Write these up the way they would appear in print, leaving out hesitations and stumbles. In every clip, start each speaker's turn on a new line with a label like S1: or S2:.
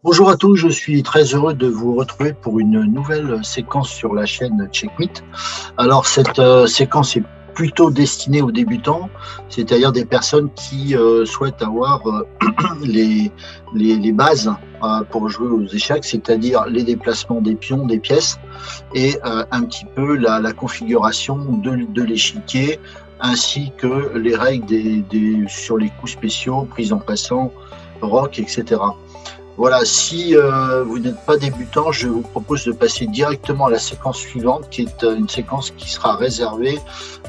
S1: Bonjour à tous, je suis très heureux de vous retrouver pour une nouvelle séquence sur la chaîne Checkmate. Alors cette séquence est plutôt destinée aux débutants, c'est-à-dire des personnes qui souhaitent avoir les bases pour jouer aux échecs, c'est-à-dire les déplacements des pions, des pièces et un petit peu la configuration de l'échiquier ainsi que les règles sur les coups spéciaux, prise en passant, rock, etc. Voilà, si vous n'êtes pas débutant, je vous propose de passer directement à la séquence suivante, qui est une séquence qui sera réservée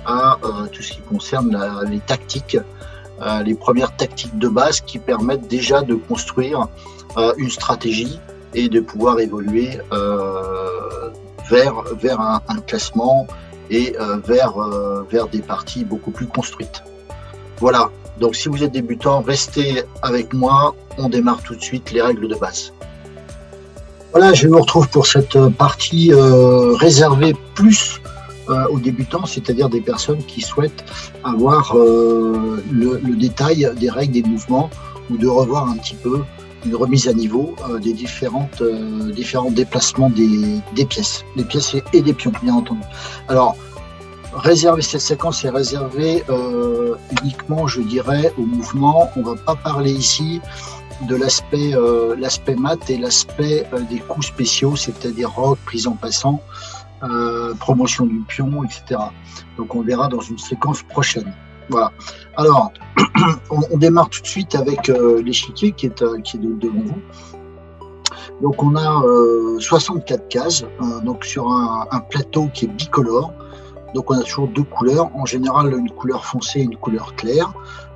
S1: à tout ce qui concerne les tactiques, les premières tactiques de base qui permettent déjà de construire une stratégie et de pouvoir évoluer vers un classement et vers des parties beaucoup plus construites. Voilà. Donc si vous êtes débutant, restez avec moi, on démarre tout de suite les règles de base. Voilà, je vous retrouve pour cette partie réservée plus aux débutants, c'est-à-dire des personnes qui souhaitent avoir le détail des règles des mouvements ou de revoir un petit peu une remise à niveau des différents déplacements des pièces et des pions, bien entendu. Alors, cette séquence est réservée uniquement, je dirais, au mouvement. On ne va pas parler ici de l'aspect mat et l'aspect des coups spéciaux, c'est-à-dire rock, prise en passant, promotion du pion, etc. Donc on verra dans une séquence prochaine. Voilà. Alors, on démarre tout de suite avec l'échiquier qui est devant vous. Donc on a 64 cases, donc sur un plateau qui est bicolore. Donc on a toujours deux couleurs, en général une couleur foncée et une couleur claire.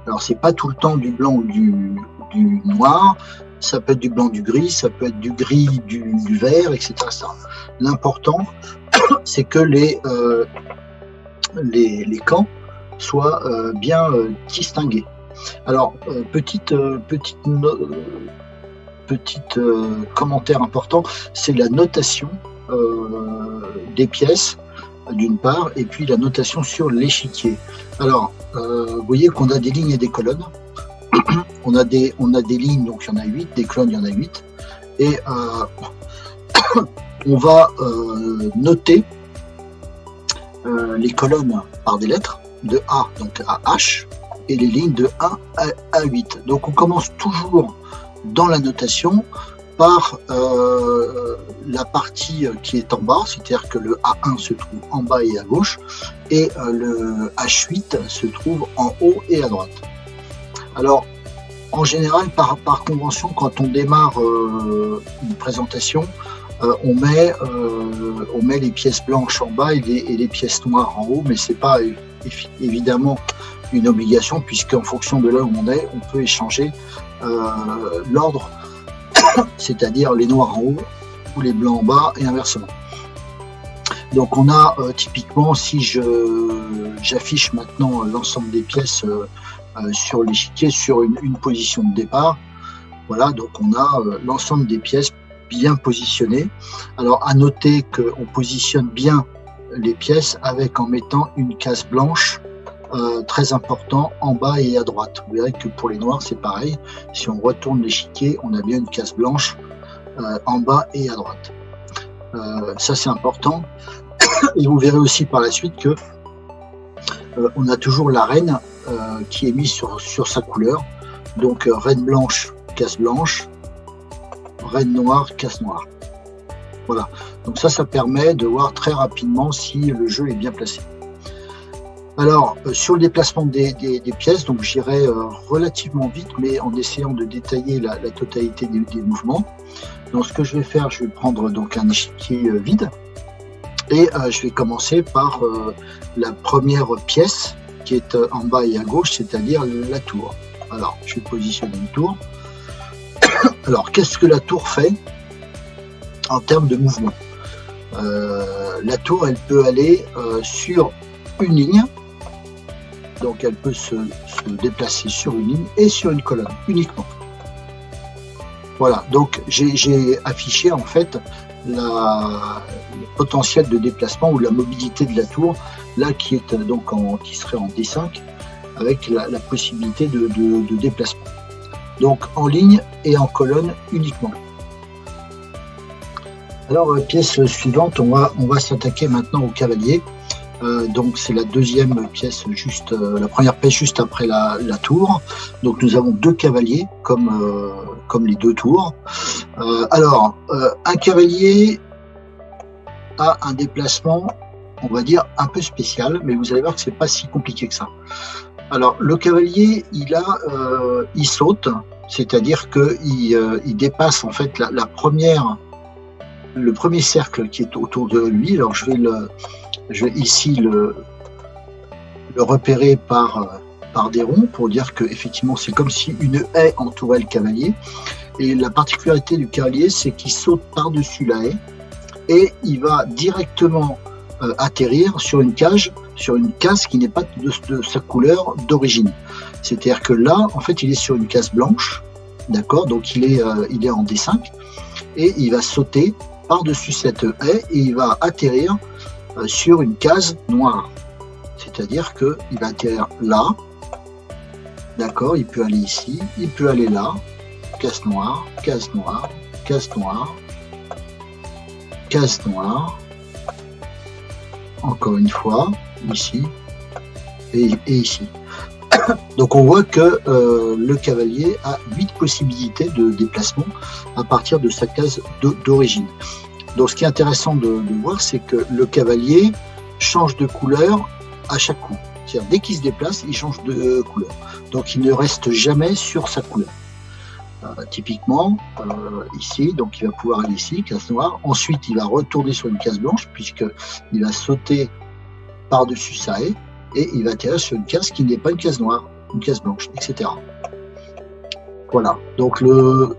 S1: Alors c'est pas tout le temps du blanc ou du noir, ça peut être du blanc, du gris, ça peut être du gris, du vert, etc. L'important c'est que les camps soient bien distingués. Alors petite commentaire important, c'est la notation des pièces d'une part, et puis la notation sur l'échiquier. Alors, vous voyez qu'on a des lignes et des colonnes. on a des lignes, donc il y en a 8, des colonnes, il y en a 8. Et on va noter les colonnes par des lettres, de A donc à H, et les lignes de 1 à 8. Donc on commence toujours dans la notation par la partie qui est en bas, c'est-à-dire que le A1 se trouve en bas et à gauche, et le H8 se trouve en haut et à droite. Alors, en général, par convention, quand on démarre une présentation, on met les pièces blanches en bas et les pièces noires en haut, mais c'est pas évidemment une obligation, puisqu'en fonction de là où on est, on peut échanger l'ordre, c'est-à-dire les noirs en haut ou les blancs en bas et inversement. Donc on a typiquement, si j'affiche maintenant l'ensemble des pièces sur l'échiquier sur une position de départ, voilà, donc on a l'ensemble des pièces bien positionnées. Alors à noter qu'on positionne bien les pièces en mettant une case blanche, très important, en bas et à droite. Vous verrez que pour les noirs c'est pareil, si on retourne l'échiquier, on a bien une case blanche en bas et à droite. Ça c'est important. Et vous verrez aussi par la suite que on a toujours la reine qui est mise sur sa couleur. Donc reine blanche, case blanche, reine noire, case noire. Voilà. Donc ça permet de voir très rapidement si le jeu est bien placé. Alors, sur le déplacement des pièces, donc j'irai relativement vite, mais en essayant de détailler la totalité des mouvements. Donc, ce que je vais faire, je vais prendre donc un échiquier vide et je vais commencer par la première pièce qui est en bas et à gauche, c'est-à-dire la tour. Alors, je vais positionner une tour. Alors, qu'est-ce que la tour fait en termes de mouvement? La tour, elle peut aller sur une ligne. Donc elle peut se déplacer sur une ligne et sur une colonne uniquement. Voilà, donc j'ai affiché en fait le potentiel de déplacement ou la mobilité de la tour, là qui est donc qui serait en D5 avec la possibilité de déplacement. Donc en ligne et en colonne uniquement. Alors, pièce suivante, on va s'attaquer maintenant au cavalier. Donc c'est la deuxième pièce, la première pièce juste après la tour. Donc nous avons deux cavaliers comme les deux tours. Alors un cavalier a un déplacement, on va dire un peu spécial, mais vous allez voir que c'est pas si compliqué que ça. Alors le cavalier, il saute, c'est-à-dire que il dépasse en fait le premier cercle qui est autour de lui. Alors je vais ici le repérer par des ronds pour dire que effectivement c'est comme si une haie entourait le cavalier. Et la particularité du cavalier, c'est qu'il saute par-dessus la haie et il va directement atterrir sur une case qui n'est pas de sa couleur d'origine. C'est-à-dire que là, en fait, il est sur une case blanche, d'accord, donc il est en D5 et il va sauter par-dessus cette haie et il va atterrir sur une case noire. C'est-à-dire qu'il va atterrir là, d'accord, il peut aller ici, il peut aller là, case noire, case noire, case noire, case noire, encore une fois, ici et ici. Donc on voit que le cavalier a 8 possibilités de déplacement à partir de sa case d'origine. Donc ce qui est intéressant de voir, c'est que le cavalier change de couleur à chaque coup. C'est-à-dire dès qu'il se déplace, il change de couleur. Donc il ne reste jamais sur sa couleur. Typiquement, ici, donc il va pouvoir aller ici, case noire. Ensuite, il va retourner sur une case blanche, puisqu'il va sauter par-dessus sa haie, et il va atterrir sur une case qui n'est pas une case noire, une case blanche, etc. Voilà, donc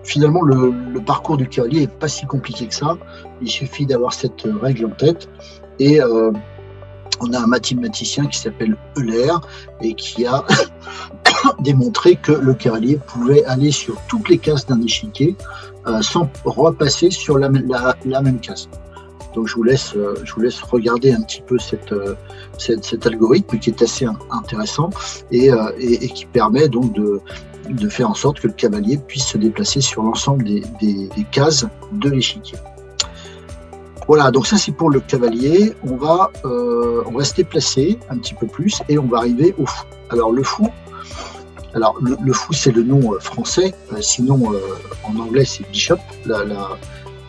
S1: finalement le parcours du cavalier n'est pas si compliqué que ça. Il suffit d'avoir cette règle en tête. Et on a un mathématicien qui s'appelle Euler et qui a démontré que le cavalier pouvait aller sur toutes les cases d'un échiquier sans repasser sur la même case. Donc je vous laisse regarder un petit peu cet algorithme qui est assez intéressant et qui permet donc de faire en sorte que le cavalier puisse se déplacer sur l'ensemble des cases de l'échiquier. Voilà, donc ça c'est pour le cavalier. On va se déplacer un petit peu plus et on va arriver au fou. Alors le fou, le fou c'est le nom français, sinon en anglais c'est bishop,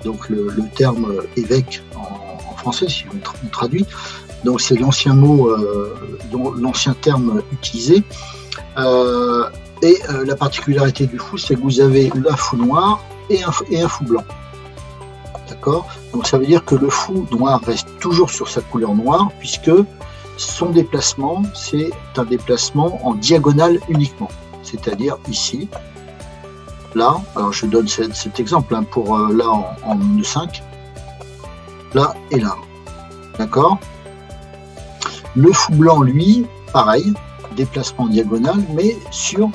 S1: donc le terme évêque en français si on traduit. Donc c'est l'ancien mot, l'ancien terme utilisé. La particularité du fou, c'est que vous avez un fou noir et un fou blanc. D'accord ? Donc ça veut dire que le fou noir reste toujours sur sa couleur noire, puisque son déplacement, c'est un déplacement en diagonale uniquement. C'est-à-dire ici, là, alors je donne cet exemple pour là en E5, là et là. D'accord ? Le fou blanc, lui, pareil, déplacement en diagonale, mais sur,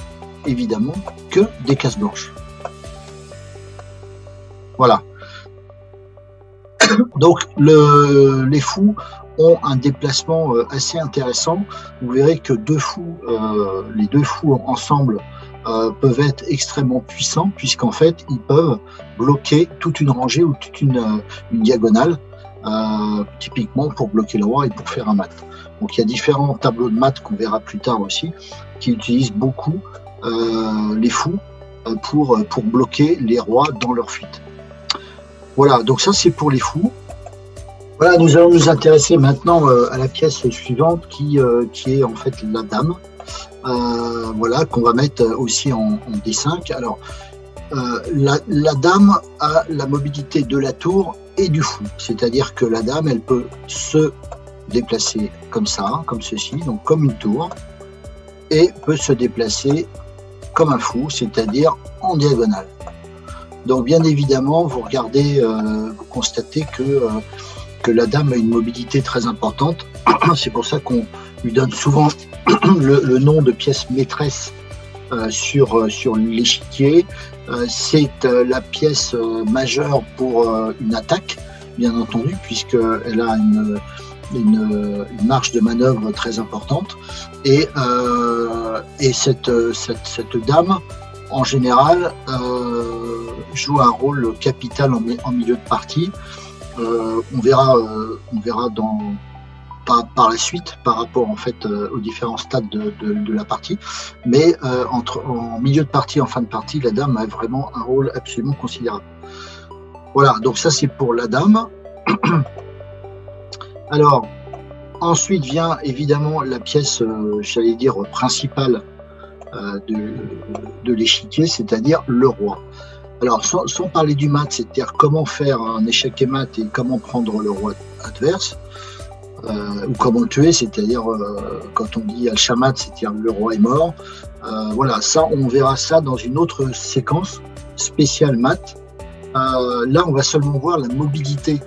S1: évidemment, que des cases blanches. Voilà. Donc les fous ont un déplacement assez intéressant. Vous verrez que les deux fous ensemble peuvent être extrêmement puissants, puisqu'en fait ils peuvent bloquer toute une rangée ou toute une diagonale, typiquement pour bloquer le roi et pour faire un mat. Donc il y a différents tableaux de maths qu'on verra plus tard aussi, qui utilisent beaucoup les fous pour bloquer les rois dans leur fuite. Voilà, donc ça c'est pour les fous. Voilà, nous allons nous intéresser maintenant à la pièce suivante qui est en fait la dame. Voilà, qu'on va mettre aussi en D5. Alors, la dame a la mobilité de la tour et du fou. C'est-à-dire que la dame, elle peut se déplacer comme ça, comme ceci, donc comme une tour, et peut se déplacer comme un fou, c'est-à-dire en diagonale. Donc bien évidemment, vous regardez, vous constatez que la dame a une mobilité très importante. C'est pour ça qu'on lui donne souvent le nom de pièce maîtresse sur l'échiquier. C'est la pièce majeure pour une attaque, bien entendu, puisqu'elle a une marge de manœuvre très importante. Et cette dame, en général, joue un rôle capital en milieu de partie, on verra par la suite, par rapport en fait aux différents stades de la partie. Mais en milieu de partie, en fin de partie, la dame a vraiment un rôle absolument considérable. Voilà, donc ça c'est pour la dame. Alors, ensuite vient évidemment la pièce, j'allais dire, principale de l'échiquier, c'est-à-dire le roi. Alors, sans parler du mat, c'est-à-dire comment faire un échec et mat et comment prendre le roi adverse, ou comment le tuer, c'est-à-dire quand on dit al-shamat, c'est-à-dire le roi est mort. Voilà, ça, on verra ça dans une autre séquence spéciale mat. Là, on va seulement voir la mobilité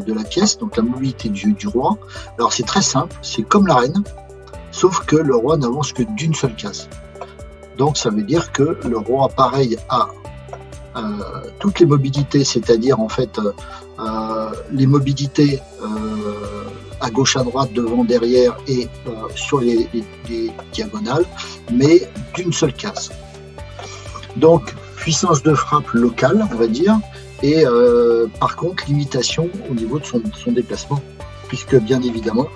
S1: de la pièce, donc la mobilité du roi. Alors, c'est très simple, c'est comme la reine, sauf que le roi n'avance que d'une seule case. Donc, ça veut dire que le roi, pareil, a toutes les mobilités, c'est-à-dire en fait les mobilités à gauche, à droite, devant, derrière et sur les diagonales, mais d'une seule case. Donc, puissance de frappe locale, on va dire, et par contre, limitation au niveau de son déplacement, puisque bien évidemment,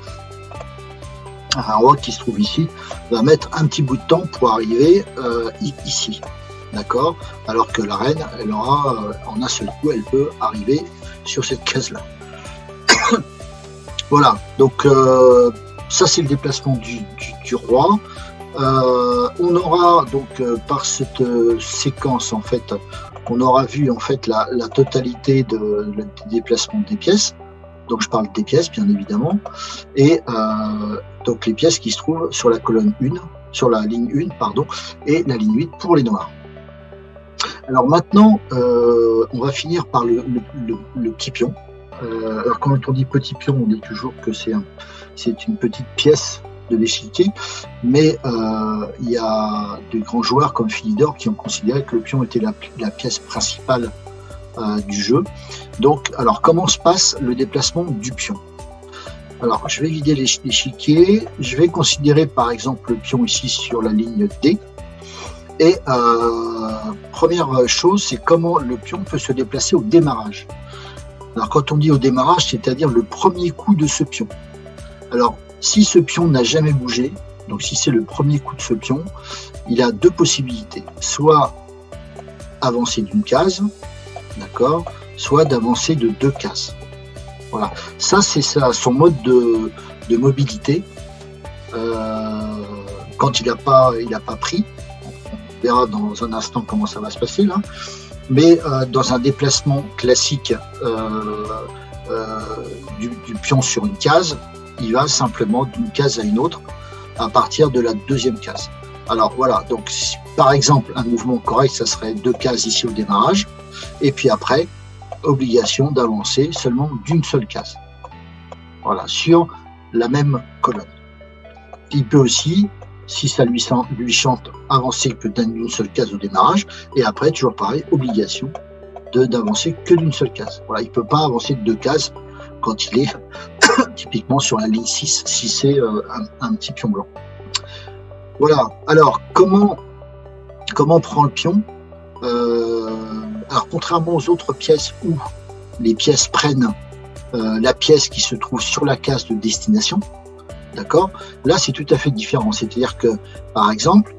S1: un roi qui se trouve ici va mettre un petit bout de temps pour arriver ici. D'accord? Alors que la reine, elle aura, en un seul coup, elle peut arriver sur cette case-là. Voilà, donc ça c'est le déplacement du roi. On aura donc par cette séquence en fait, on aura vu en fait la totalité des déplacements des pièces. Donc je parle des pièces bien évidemment, et donc les pièces qui se trouvent sur la colonne 1, sur la ligne 1 pardon, et la ligne 8 pour les noirs. Alors maintenant, on va finir par le petit pion. Alors quand on dit petit pion, on dit toujours que c'est une petite pièce de l'échiquier, mais il y a de grands joueurs comme Philidor qui ont considéré que le pion était la pièce principale du jeu. Donc, alors comment se passe le déplacement du pion? Alors, je vais vider l'échiquier, je vais considérer par exemple le pion ici sur la ligne D. Et première chose, c'est comment le pion peut se déplacer au démarrage. Alors quand on dit au démarrage, c'est-à-dire le premier coup de ce pion. Alors si ce pion n'a jamais bougé, donc si c'est le premier coup de ce pion, il a deux possibilités. Soit avancer d'une case, d'accord, soit d'avancer de 2 cases. Voilà, ça c'est son mode de mobilité quand il n'a pas pris. On verra dans un instant comment ça va se passer là. Mais dans un déplacement classique du pion sur une case, il va simplement d'une case à une autre à partir de la deuxième case. Alors voilà, donc si, par exemple, un mouvement correct, ça serait 2 cases ici au démarrage, et puis après, obligation d'avancer seulement d'une seule case. Voilà, sur la même colonne. Il peut aussi, si ça lui chante, avancer que d'une seule case au démarrage, et après, toujours pareil, obligation d'avancer que d'une seule case. Voilà, il ne peut pas avancer de 2 cases quand il est typiquement sur la ligne 6, si c'est un petit pion blanc. Voilà, alors comment prend le pion? Alors contrairement aux autres pièces où les pièces prennent la pièce qui se trouve sur la case de destination, d'accord? Là, c'est tout à fait différent. C'est-à-dire que, par exemple,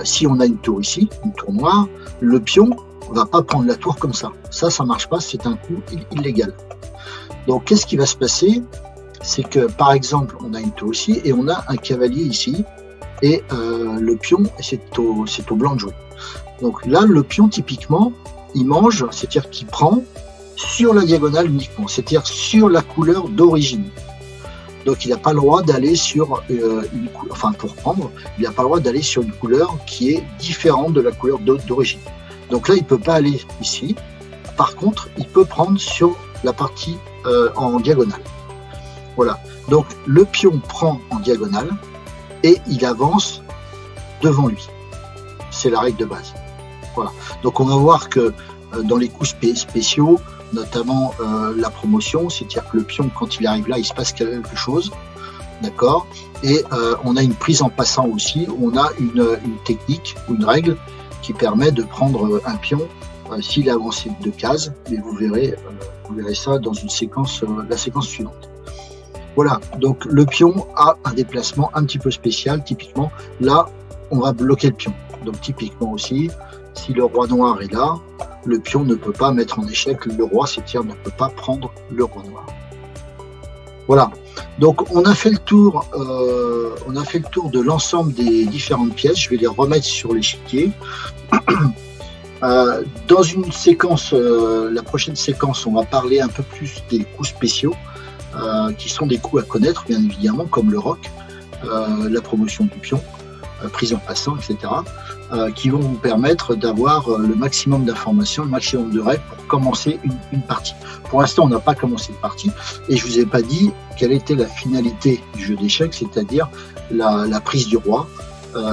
S1: si on a une tour ici, une tour noire, le pion ne va pas prendre la tour comme ça. Ça ne marche pas, c'est un coup illégal. Donc, qu'est-ce qui va se passer? C'est que, par exemple, on a une tour ici et on a un cavalier ici, et le pion, c'est au blanc de jouer. Donc là, le pion, typiquement, il mange, c'est-à-dire qu'il prend sur la diagonale uniquement, c'est-à-dire sur la couleur d'origine. Donc il n'a pas le droit d'aller sur pour prendre, il n'a pas le droit d'aller sur une couleur qui est différente de la couleur d'origine. Donc là, il ne peut pas aller ici. Par contre, il peut prendre sur la partie en diagonale. Voilà. Donc le pion prend en diagonale et il avance devant lui. C'est la règle de base. Voilà. Donc on va voir que dans les coups spéciaux, notamment la promotion, c'est-à-dire que le pion, quand il arrive là, il se passe quelque chose, d'accord. Et on a une prise en passant aussi, on a une technique ou une règle qui permet de prendre un pion s'il a avancé de 2 cases, mais vous verrez ça dans une séquence, la séquence suivante. Voilà, donc le pion a un déplacement un petit peu spécial. Typiquement, là, on va bloquer le pion. Donc typiquement aussi, si le roi noir est là, le pion ne peut pas mettre en échec le roi, c'est-à-dire ne peut pas prendre le roi noir. Voilà, donc on a fait le tour de l'ensemble des différentes pièces. Je vais les remettre sur l'échiquier. Dans une séquence, la prochaine séquence, on va parler un peu plus des coups spéciaux, qui sont des coups à connaître, bien évidemment, comme le roc, la promotion du pion, prise en passant, etc., qui vont vous permettre d'avoir le maximum d'informations, le maximum de règles pour commencer une partie. Pour l'instant, on n'a pas commencé de partie, et je ne vous ai pas dit quelle était la finalité du jeu d'échecs, c'est-à-dire la prise du roi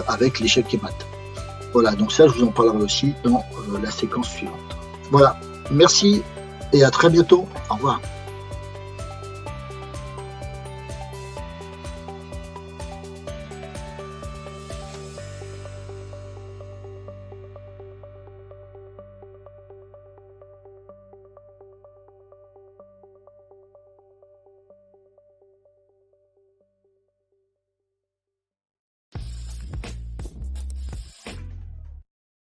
S1: avec l'échec et mat. Voilà, donc ça, je vous en parlerai aussi dans la séquence suivante. Voilà, merci et à très bientôt. Au revoir.